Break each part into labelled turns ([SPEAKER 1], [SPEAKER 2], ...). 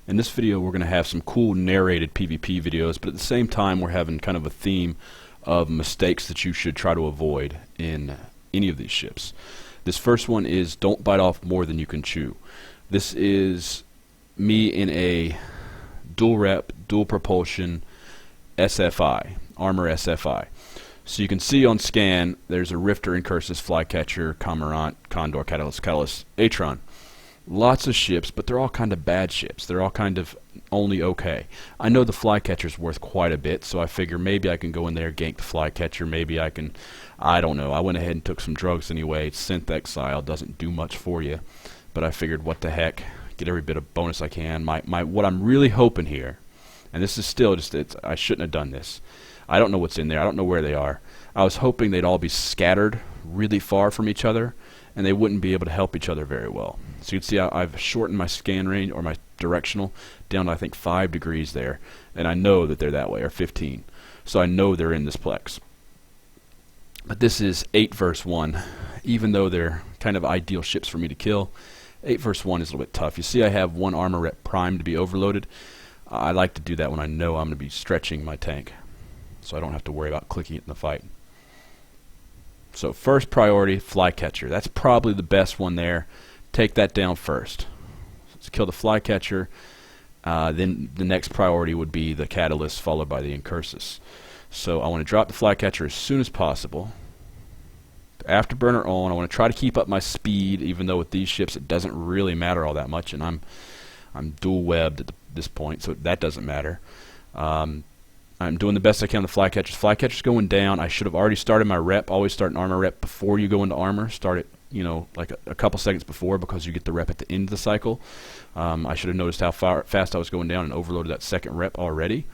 [SPEAKER 1] In this video we're going to have some cool narrated PvP videos, but at the same time we're having kind of a theme of mistakes that you should try to avoid in any of these ships. This first one is don't bite off more than you can chew. This is me in a dual rep, dual propulsion SFI, armor SFI. So you can see on scan there's a Rifter, Incursus, Flycatcher, Cormorant, Condor, Catalyst, Atron. Lots of ships, but they're all kind of bad ships. They're all kind of only okay. I know the Flycatcher's worth quite a bit, so I figure maybe I can go in there, gank the Flycatcher. Maybe I can, I don't know. I went ahead and took some drugs anyway. Synth Exile doesn't do much for you, but I figured what the heck, get every bit of bonus I can. What I'm really hoping here, and this is still just, I shouldn't have done this. I don't know what's in there. I don't know where they are. I was hoping they'd all be scattered really far from each other, and they wouldn't be able to help each other very well. So you can see I've shortened my scan range, or my directional, down to I think 5 degrees there, and I know that they're that way, or 15. So I know they're in this plex. But this is 8 versus 1. Even though they're kind of ideal ships for me to kill, 8 versus 1 is a little bit tough. You see I have one armor rep primed to be overloaded. I like to do that when I know I'm going to be stretching my tank, so I don't have to worry about clicking it in the fight. So first priority, Flycatcher. That's probably the best one there. Take that down first. Let's kill the Flycatcher. Then the next priority would be the Catalyst, followed by the Incursus. So I want to drop the Flycatcher as soon as possible. Afterburner on. I want to try to keep up my speed, even though with these ships it doesn't really matter all that much, and I'm dual webbed at this point, so that doesn't matter. I'm doing the best I can on the Flycatchers. Flycatcher's going down. I should have already started my rep. Always start an armor rep before you go into armor. Start it, you know, like a couple seconds before, because you get the rep at the end of the cycle. I should have noticed how fast I was going down and overloaded that second rep already.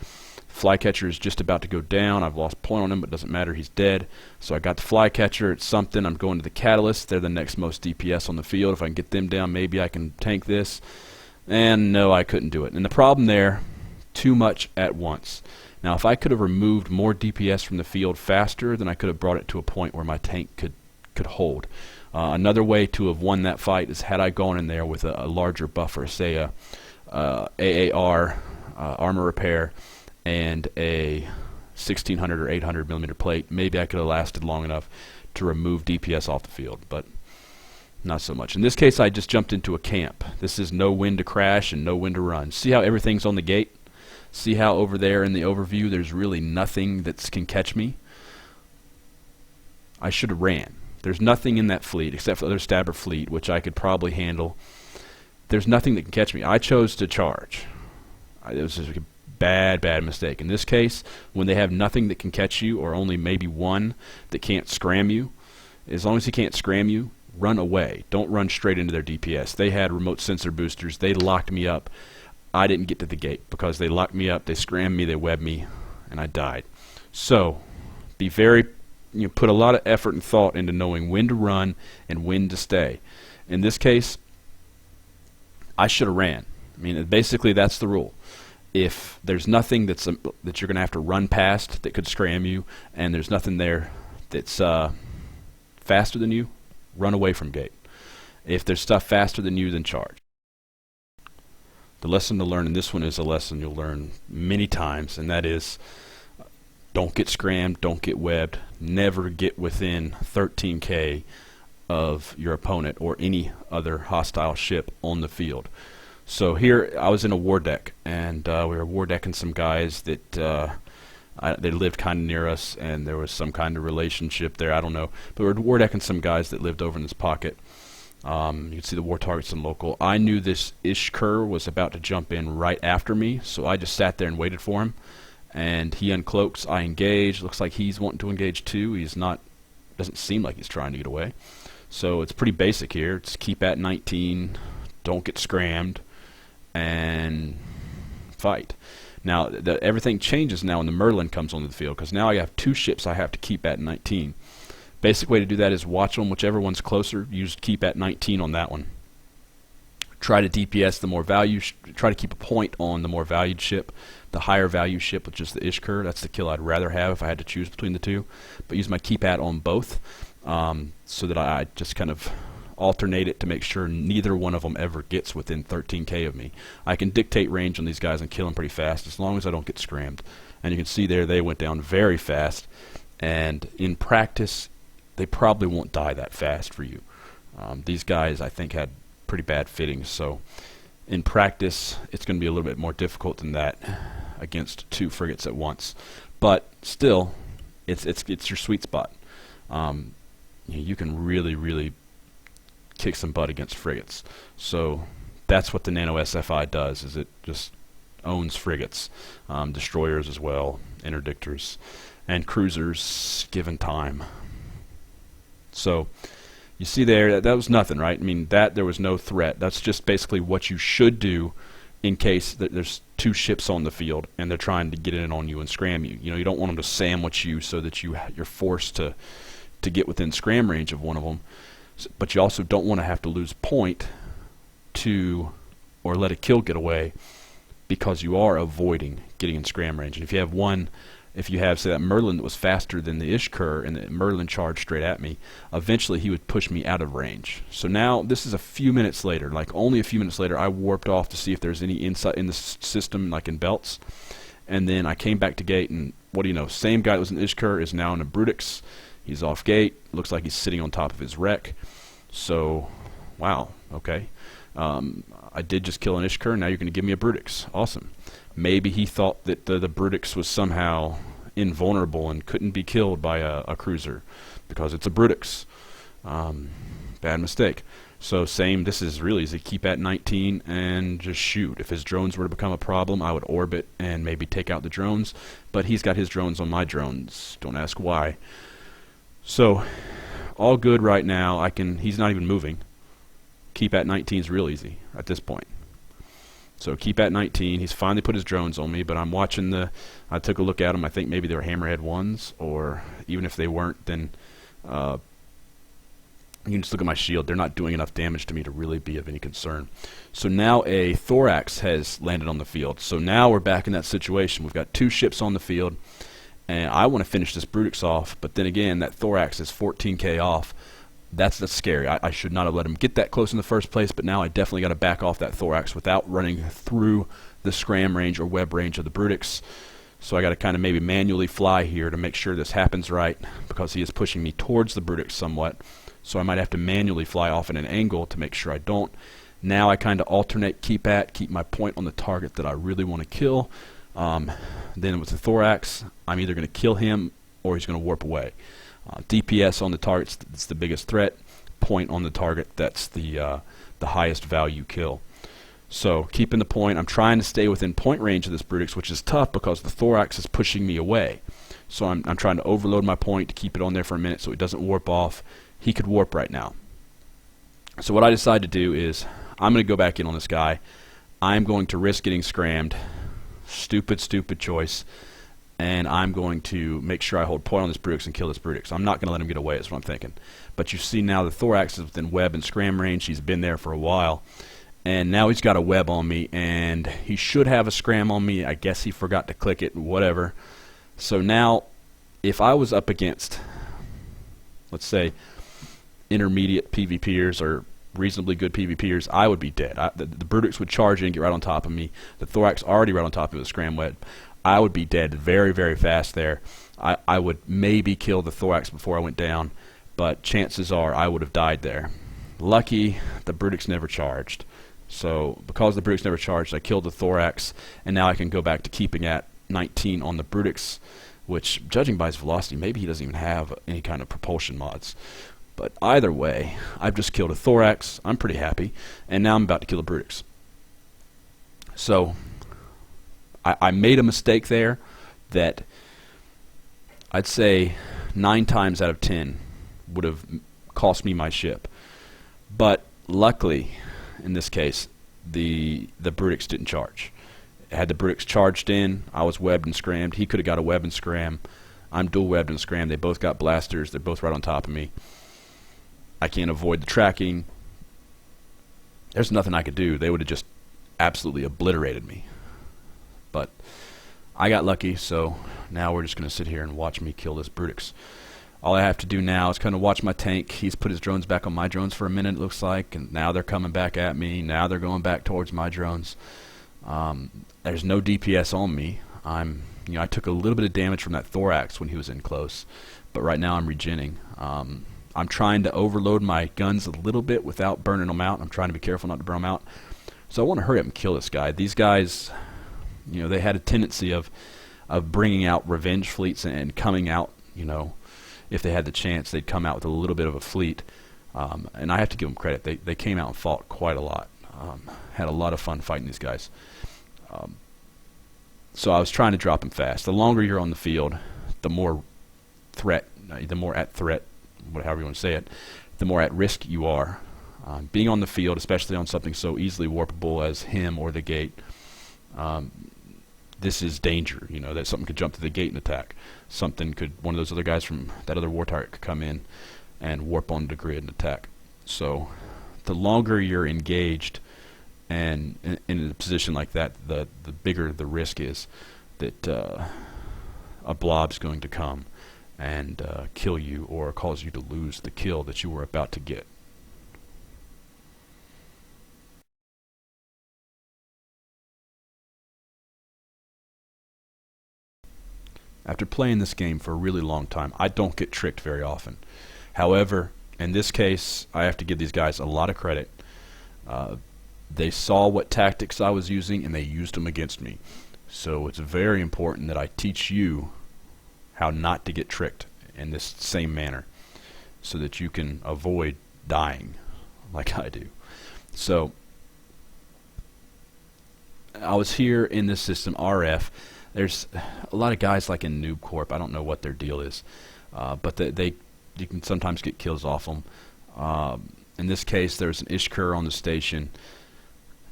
[SPEAKER 1] Flycatcher is just about to go down. I've lost point on him, but it doesn't matter. He's dead. So I got the Flycatcher. It's something. I'm going to the Catalyst. They're the next most DPS on the field. If I can get them down, maybe I can tank this. And no, I couldn't do it. And the problem there, too much at once. Now, if I could have removed more DPS from the field faster, then I could have brought it to a point where my tank could hold. Another way to have won that fight is had I gone in there with a larger buffer, say a AAR, armor repair, and a 1600 or 800 millimeter plate. Maybe I could have lasted long enough to remove DPS off the field, but not so much. In this case, I just jumped into a camp. This is no wind to crash and no wind to run. See how everything's on the gate? See how over there in the overview there's really nothing that can catch me? I should have ran. There's nothing in that fleet except for the other stabber fleet, which I could probably handle. There's nothing that can catch me. I chose to charge. It was a bad mistake. In this case, when they have nothing that can catch you, or only maybe one that can't scram you, as long as he can't scram you, run away. Don't run straight into their DPS. They had remote sensor boosters. They locked me up. I didn't get to the gate because they locked me up, they scrammed me, they webbed me, and I died. So, be very, put a lot of effort and thought into knowing when to run and when to stay. In this case, I should have ran. I mean, basically that's the rule. If there's nothing that you're going to have to run past that could scram you, and there's nothing there that's faster than you, run away from gate. If there's stuff faster than you, then charge. The lesson to learn in this one is a lesson you'll learn many times, and that is don't get scrammed, don't get webbed, never get within 13K of your opponent or any other hostile ship on the field. So here I was in a war deck, and we were war decking some guys that they lived kind of near us, and there was some kind of relationship there, I don't know. But we were war decking some guys that lived over in this pocket. You can see the war targets in local. I knew this Ishkur was about to jump in right after me, so I just sat there and waited for him. And he uncloaks. I engage. Looks like he's wanting to engage too. He's not. Doesn't seem like he's trying to get away. So it's pretty basic here. It's keep at 19, don't get scrammed, and fight. Now everything changes now when the Merlin comes onto the field, because now I have 2 ships I have to keep at 19. Basic way to do that is watch them, whichever one's closer, use keep at 19 on that one. Try to DPS the more value, try to keep a point on the more valued ship, the higher value ship, which is the Ishkur. That's the kill I'd rather have if I had to choose between the two. But use my keep at on both, so that I just kind of alternate it to make sure neither one of them ever gets within 13k of me. I can dictate range on these guys and kill them pretty fast as long as I don't get scrammed. And you can see there they went down very fast, and in practice they probably won't die that fast for you. These guys I think had pretty bad fittings, so in practice it's going to be a little bit more difficult than that against 2 frigates at once. But still, it's your sweet spot. You can really kick some butt against frigates. So that's what the Nano SFI does, is it just owns frigates, destroyers as well, interdictors, and cruisers given time. So you see there, that was nothing, right? I mean, there was no threat. That's just basically what you should do in case there's 2 ships on the field and they're trying to get in on you and scram you. You don't want them to sandwich you so that you're forced to get within scram range of one of them. But you also don't want to have to lose point or let a kill get away because you are avoiding getting in scram range. And if you have say that Merlin that was faster than the Ishkur and the Merlin charged straight at me, eventually he would push me out of range. So now this is a few minutes later, like only a few minutes later, I warped off to see if there's any insight in the system, like in belts, and then I came back to gate, and what do you know, same guy that was in Ishkur is now in a Brutix. He's off gate, looks like he's sitting on top of his wreck. So wow, okay, I did just kill an Ishkur, now you're going to give me a Brutix. Awesome. Maybe he thought that the Brutix was somehow invulnerable and couldn't be killed by a cruiser because it's a Brutix. Bad mistake. So this is really easy. Keep at 19 and just shoot. If his drones were to become a problem, I would orbit and maybe take out the drones. But he's got his drones on my drones. Don't ask why. So all good right now. He's not even moving. Keep at 19 is real easy at this point. So keep at 19. He's finally put his drones on me, but I'm watching I took a look at them. I think maybe they were Hammerhead 1s, or even if they weren't, then you can just look at my shield. They're not doing enough damage to me to really be of any concern. So now a Thorax has landed on the field. So now we're back in that situation. We've got 2 ships on the field, and I want to finish this Brutix off, but then again, that Thorax is 14k off. That's scary. I should not have let him get that close in the first place, but now I definitely got to back off that Thorax without running through the scram range or web range of the Brutix. So I got to kind of maybe manually fly here to make sure this happens right, because he is pushing me towards the Brutix somewhat. So I might have to manually fly off at an angle to make sure I don't. Now I kind of alternate, keep my point on the target that I really want to kill. Then with the Thorax, I'm either going to kill him or he's going to warp away. DPS on the target, that's the biggest threat. Point on the target, that's the highest value kill. So keeping the point, I'm trying to stay within point range of this Brutix, which is tough because the Thorax is pushing me away. So I'm trying to overload my point to keep it on there for a minute so it doesn't warp off. He could warp right now. So what I decide to do is I'm going to go back in on this guy. I'm going to risk getting scrammed. Stupid choice. And I'm going to make sure I hold point on this Brutix and kill this Brutix. I'm not going to let him get away, is what I'm thinking. But you see now the Thorax is within web and scram range. He's been there for a while. And now he's got a web on me, and he should have a scram on me. I guess he forgot to click it, whatever. So now, if I was up against, let's say, intermediate PvPers or reasonably good PvPers, I would be dead. The Brutix would charge in and get right on top of me. The Thorax already right on top of me with a scram web. I would be dead very fast there. I would maybe kill the Thorax before I went down, but chances are I would have died there. Lucky the Brutix never charged. So because the Brutix never charged, I killed the Thorax, and now I can go back to keeping at 19 on the Brutix, which, judging by his velocity, maybe he doesn't even have any kind of propulsion mods. But either way, I've just killed a Thorax. I'm pretty happy, and now I'm about to kill a Brutix. So I made a mistake there that I'd say 9 times out of 10 would have cost me my ship. But luckily, in this case, the Brutix didn't charge. Had the Brutix charged in, I was webbed and scrammed. He could have got a web and scram. I'm dual webbed and scrammed. They both got blasters. They're both right on top of me. I can't avoid the tracking. There's nothing I could do. They would have just absolutely obliterated me. But I got lucky, so now we're just going to sit here and watch me kill this Brutix. All I have to do now is kind of watch my tank. He's put his drones back on my drones for a minute, it looks like, and now they're coming back at me. Now they're going back towards my drones. There's no DPS on me. I took a little bit of damage from that thorax when he was in close, but right now I'm regenning. I'm trying to overload my guns a little bit without burning them out. I'm trying to be careful not to burn them out. So I want to hurry up and kill this guy. These guys, they had a tendency of bringing out revenge fleets and coming out, if they had the chance, they'd come out with a little bit of a fleet. And I have to give them credit. They came out and fought quite a lot. Had a lot of fun fighting these guys. So I was trying to drop them fast. The longer you're on the field, the more at threat, however you want to say it, the more at risk you are. Being on the field, especially on something so easily warpable as him or the gate, this is danger. That something could jump to the gate and attack. One of those other guys from that other war turret could come in and warp onto the grid and attack. So the longer you're engaged and in a position like that, the bigger the risk is that a blob's going to come and kill you or cause you to lose the kill that you were about to get. After playing this game for a really long time, I don't get tricked very often. However, in this case, I have to give these guys a lot of credit. They saw what tactics I was using and they used them against me. So it's very important that I teach you how not to get tricked in this same manner so that you can avoid dying like I do. So I was here in this system, RF. There's a lot of guys like in Noob Corp. I don't know what their deal is, but you can sometimes get kills off them. In this case, there's an Ishkur on the station,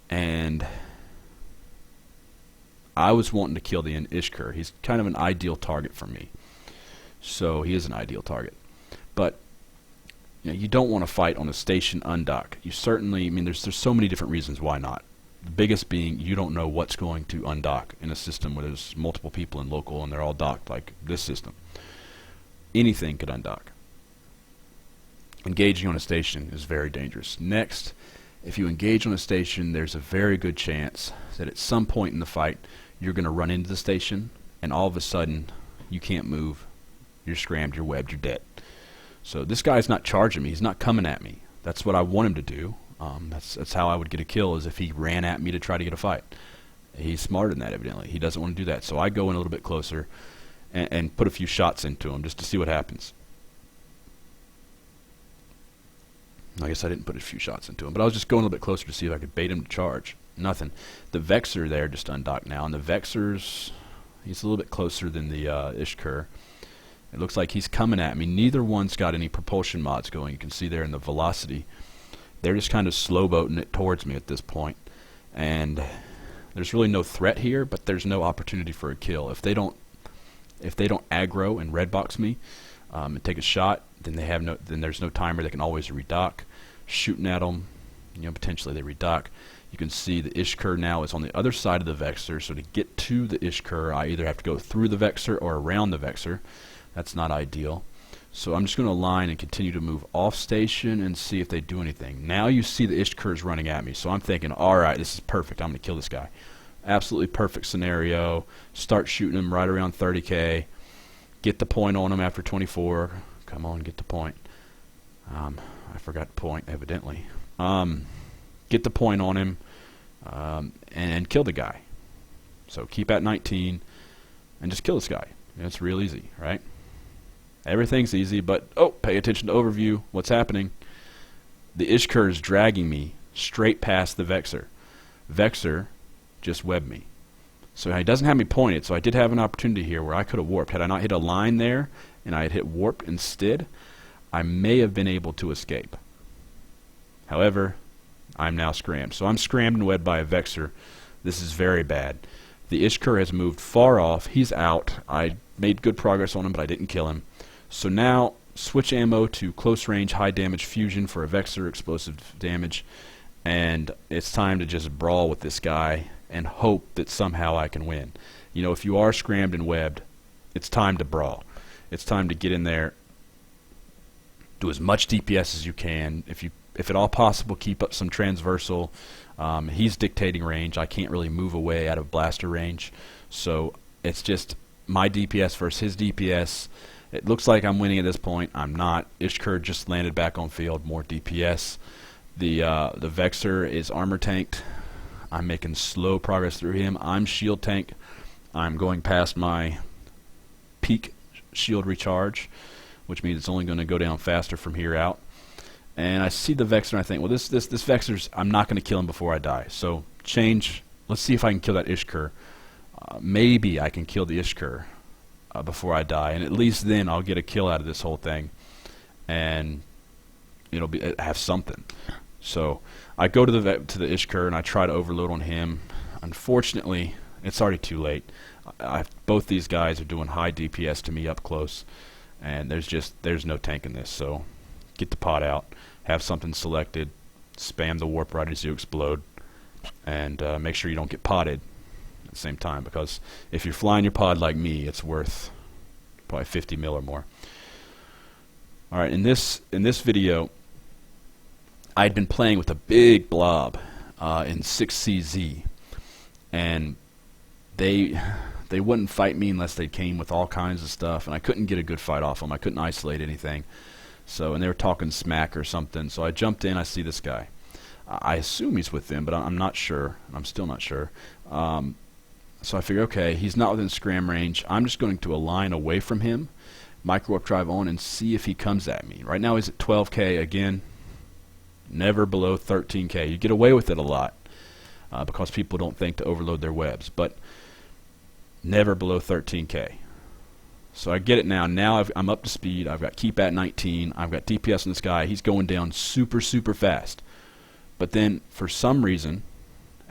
[SPEAKER 1] and I was wanting to kill the Ishkur. He's kind of an ideal target for me. So he is an ideal target. But you don't want to fight on a station undock. You certainly, there's so many different reasons why not. The biggest being you don't know what's going to undock in a system where there's multiple people in local and they're all docked like this system. Anything could undock. Engaging on a station is very dangerous. Next, if you engage on a station, there's a very good chance that at some point in the fight you're going to run into the station and all of a sudden you can't move, you're scrammed, you're webbed, you're dead. So this guy's not charging me, he's not coming at me. That's what I want him to do. That's how I would get a kill, is if he ran at me to try to get a fight. He's smarter than that, evidently. He doesn't want to do that. So I go in a little bit closer and put a few shots into him just to see what happens. I guess I didn't put a few shots into him, but I was just going a little bit closer to see if I could bait him to charge. Nothing. The Vexor there just undocked now, and the Vexor's, he's a little bit closer than the Ishkur. It looks like he's coming at me. Neither one's got any propulsion mods going. You can see there in the velocity. They're just kind of slow boating it towards me at this point, and there's really no threat here, but there's no opportunity for a kill. If they don't aggro and red box me and take a shot, then there's no timer. They can always redock. Shooting at them, potentially they redock. You can see the Ishkur now is on the other side of the Vexor, so to get to the Ishkur, I either have to go through the Vexor or around the Vexor. That's not ideal. So I'm just going to align and continue to move off station and see if they do anything. Now you see the Ishkurs running at me, so I'm thinking, alright, this is perfect. I'm going to kill this guy. Absolutely perfect scenario. Start shooting him right around 30k. Get the point on him after 24. Come on, get the point. I forgot the point, evidently. Get the point on him and kill the guy. So keep at 19 and just kill this guy. It's real easy, right? Everything's easy, but pay attention to overview. What's happening? The Ishkur is dragging me straight past the Vexor. Vexor just webbed me. So he doesn't have me pointed, so I did have an opportunity here where I could have warped. Had I not hit a line there and I had hit warp instead, I may have been able to escape. However, I'm now scrammed. So I'm scrammed and webbed by a Vexor. This is very bad. The Ishkur has moved far off. He's out. I made good progress on him, but I didn't kill him. So now, switch ammo to close range, high damage fusion for a Vexor explosive damage. And it's time to just brawl with this guy and hope that somehow I can win. If you are scrammed and webbed, it's time to brawl. It's time to get in there do as much DPS as you can. If at all possible, keep up some transversal. He's dictating range. I can't really move away out of blaster range, so it's just my DPS versus his DPS. It looks like I'm winning at this point. I'm not. Ishkur just landed back on field, more DPS. The Vexer is armor tanked. I'm making slow progress through him. I'm shield tank. I'm going past my peak shield recharge, which means it's only going to go down faster from here out. And I see the Vexer and I think, well, this Vexer's, I'm not going to kill him before I die. So change. Let's see if I can kill that Ishkur. Maybe I can kill the Ishkur before I die, and at least then I'll get a kill out of this whole thing, and have something. So I go to the Ishkur and I try to overload on him. Unfortunately, it's already too late. Both these guys are doing high DPS to me up close, and there's no tank in this. So get the pod out, have something selected, spam the warp right as you explode, and make sure you don't get podded at the same time, because if you're flying your pod like me, it's worth probably 50 mil or more. Alright, in this video, I'd been playing with a big blob in 6CZ, and they wouldn't fight me unless they came with all kinds of stuff, and I couldn't get a good fight off them. I couldn't isolate anything. So, and they were talking smack or something, so I jumped in. I see this guy. I assume he's with them, but I'm not sure. I'm still not sure. So I figure, okay, he's not within scram range. I'm just going to align away from him, micro warp drive on, and see if he comes at me. Right now he's at 12k again, never below 13k. You get away with it a lot because people don't think to overload their webs, but never below 13k. So I get it now. Now I'm up to speed. I've got keep at 19. I've got DPS in this guy. He's going down super, super fast. But then, for some reason,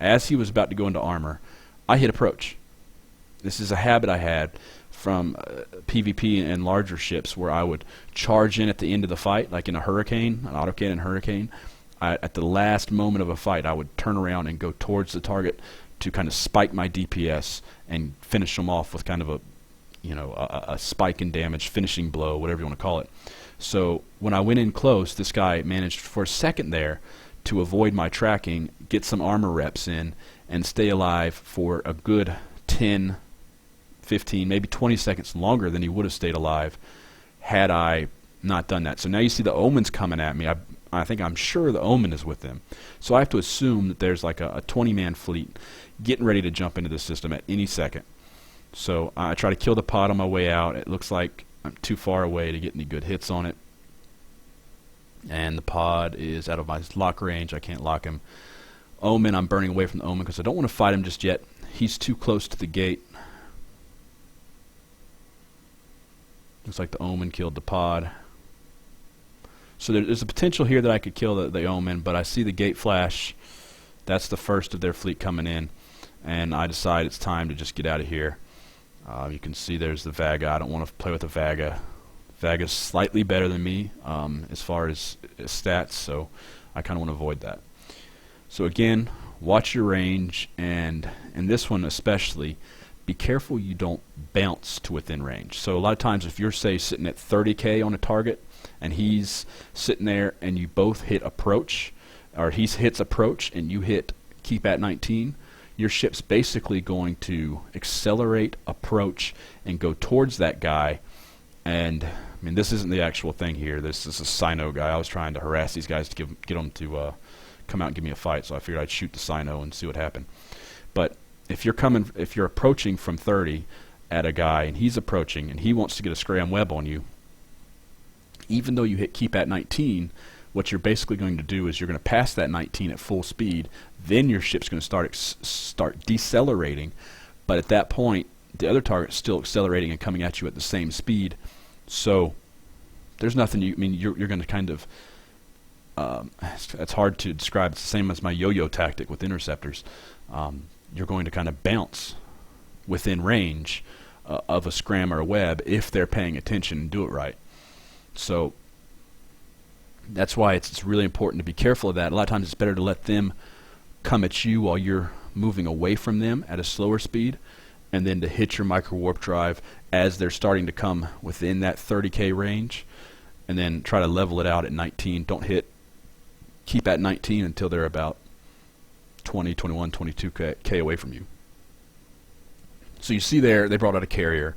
[SPEAKER 1] as he was about to go into armor, I hit approach. This is a habit I had from PvP and larger ships, where I would charge in at the end of the fight, like in a hurricane, an autocannon hurricane. At the last moment of a fight, I would turn around and go towards the target to kind of spike my DPS and finish them off with kind of a spike in damage, finishing blow, whatever you want to call it. So when I went in close, this guy managed for a second there to avoid my tracking, get some armor reps in, and stay alive for a good 10, 15, maybe 20 seconds longer than he would have stayed alive had I not done that. So now you see the Omen's coming at me. I'm sure the Omen is with them. So I have to assume that there's like a 20-man fleet getting ready to jump into the system at any second. So I try to kill the pod on my way out. It looks like I'm too far away to get any good hits on it. And the pod is out of my lock range. I can't lock him. Omen, I'm burning away from the Omen because I don't want to fight him just yet. He's too close to the gate. Looks like the Omen killed the pod. So there's a potential here that I could kill the Omen, but I see the gate flash. That's the first of their fleet coming in. And I decide it's time to just get out of here. You can see there's the Vaga. I don't want to play with the Vaga. Vaga's slightly better than me as far as stats, so I kind of want to avoid that. So again, watch your range, and in this one especially, be careful you don't bounce to within range. So a lot of times if you're, say, sitting at 30k on a target, and he's sitting there and you both hit approach, or he hits approach and you hit keep at 19, your ship's basically going to accelerate, approach, and go towards that guy. And I mean, this isn't the actual thing here. This is a Sino guy. I was trying to harass these guys to get them to come out and give me a fight, so I figured I'd shoot the Sino and see what happened. But if you're approaching from 30 at a guy and he's approaching and he wants to get a scram web on you, even though you hit keep at 19, what you're basically going to do is you're going to pass that 19 at full speed. Then your ship's going to start decelerating, but at that point the other target's still accelerating and coming at you at the same speed. So there's nothing you're going to kind of it's hard to describe. It's the same as my yo-yo tactic with interceptors. You're going to kind of bounce within range of a scram or a web if they're paying attention and do it right. So that's why it's really important to be careful of that. A lot of times it's better to let them come at you while you're moving away from them at a slower speed, and then to hit your micro warp drive as they're starting to come within that 30k range, and then try to level it out at 19. Keep at 19 until they're about 20, 21, 22K away from you. So you see there, they brought out a carrier.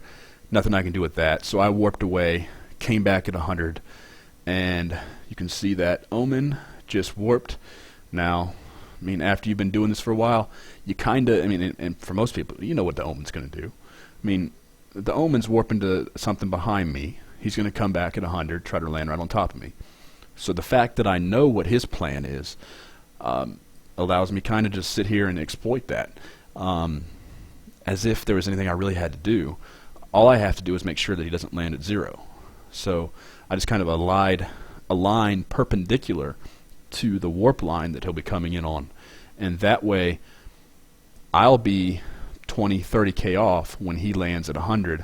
[SPEAKER 1] Nothing I can do with that. So I warped away, came back at 100, and you can see that Omen just warped. Now, I mean, after you've been doing this for a while, you kind of, I mean, and for most people, you know what the Omen's going to do. I mean, the Omen's warping to something behind me. He's going to come back at 100, try to land right on top of me. So the fact that I know what his plan is allows me kind of just sit here and exploit that. As if there was anything I really had to do. All I have to do is make sure that he doesn't land at 0. So I just kind of align perpendicular to the warp line that he'll be coming in on. And that way I'll be 20, 30K off when he lands at 100,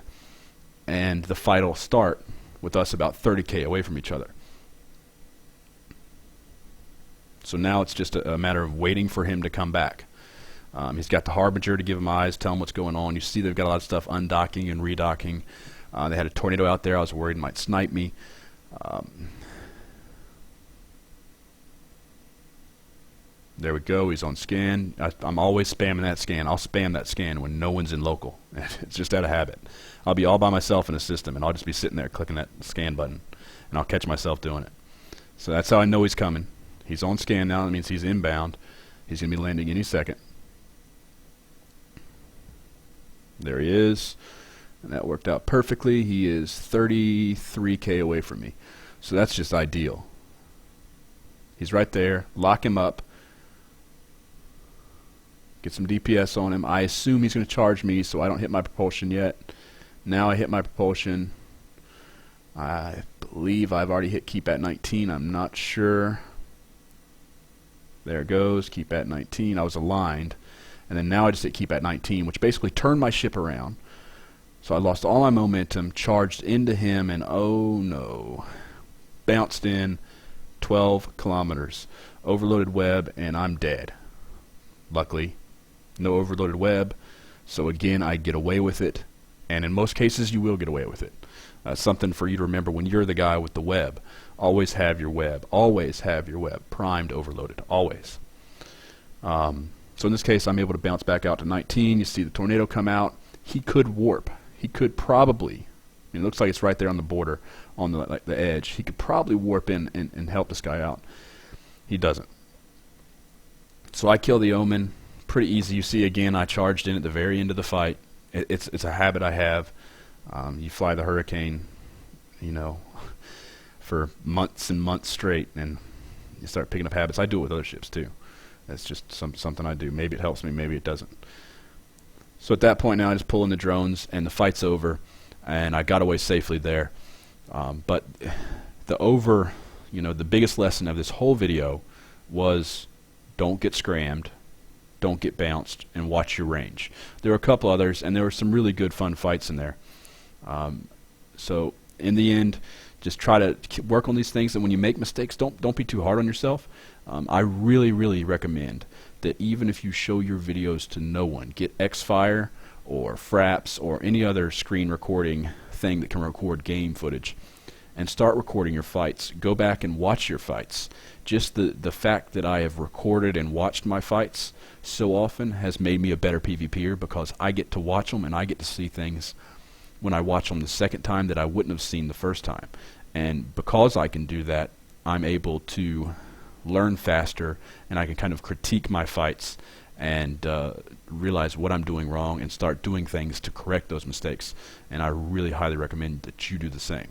[SPEAKER 1] and the fight will start with us about 30K away from each other. So now it's just a matter of waiting for him to come back. He's got the Harbinger to give him eyes, tell him what's going on. You see they've got a lot of stuff undocking and redocking. They had a tornado out there. I was worried it might snipe me. There we go. He's on scan. I'm always spamming that scan. I'll spam that scan when no one's in local. It's just out of habit. I'll be all by myself in a system, and I'll just be sitting there clicking that scan button, and I'll catch myself doing it. So that's how I know he's coming. He's on scan now. That means he's inbound. He's going to be landing any second. There he is. And that worked out perfectly. He is 33K away from me. So that's just ideal. He's right there. Lock him up. Get some DPS on him. I assume he's going to charge me, so I don't hit my propulsion yet. Now I hit my propulsion. I believe I've already hit keep at 19. I'm not sure. There it goes. Keep at 19. I was aligned. And then now I just hit keep at 19, which basically turned my ship around. So I lost all my momentum, charged into him, and oh no. Bounced in 12 kilometers. Overloaded web, and I'm dead. Luckily, no overloaded web. So again, I get away with it. And in most cases, you will get away with it. Something for you to remember when you're the guy with the web. Always have your web. Always have your web primed, overloaded. Always. So in this case, I'm able to bounce back out to 19. You see the tornado come out. He could warp. He could probably, it looks like it's right there on the border, on the edge. He could probably warp in and help this guy out. He doesn't. So I kill the Omen. Pretty easy. You see again, I charged in at the very end of the fight. It's a habit I have. You fly the Hurricane, for months and months straight, and you start picking up habits. I do it with other ships too. That's just something I do. Maybe it helps me, maybe it doesn't. So at that point now I just pull in the drones, and the fight's over, and I got away safely there. But the biggest lesson of this whole video was don't get scrammed, don't get bounced, and watch your range. There were a couple others, and there were some really good fun fights in there. So in the end, just try to work on these things, and when you make mistakes, don't be too hard on yourself. I really, really recommend that even if you show your videos to no one, get Xfire or Fraps or any other screen recording thing that can record game footage, and start recording your fights. Go back and watch your fights. Just the fact that I have recorded and watched my fights so often has made me a better PvPer, because I get to watch them and I get to see things when I watch them the second time that I wouldn't have seen the first time. And because I can do that, I'm able to learn faster, and I can kind of critique my fights and realize what I'm doing wrong and start doing things to correct those mistakes. And I really highly recommend that you do the same.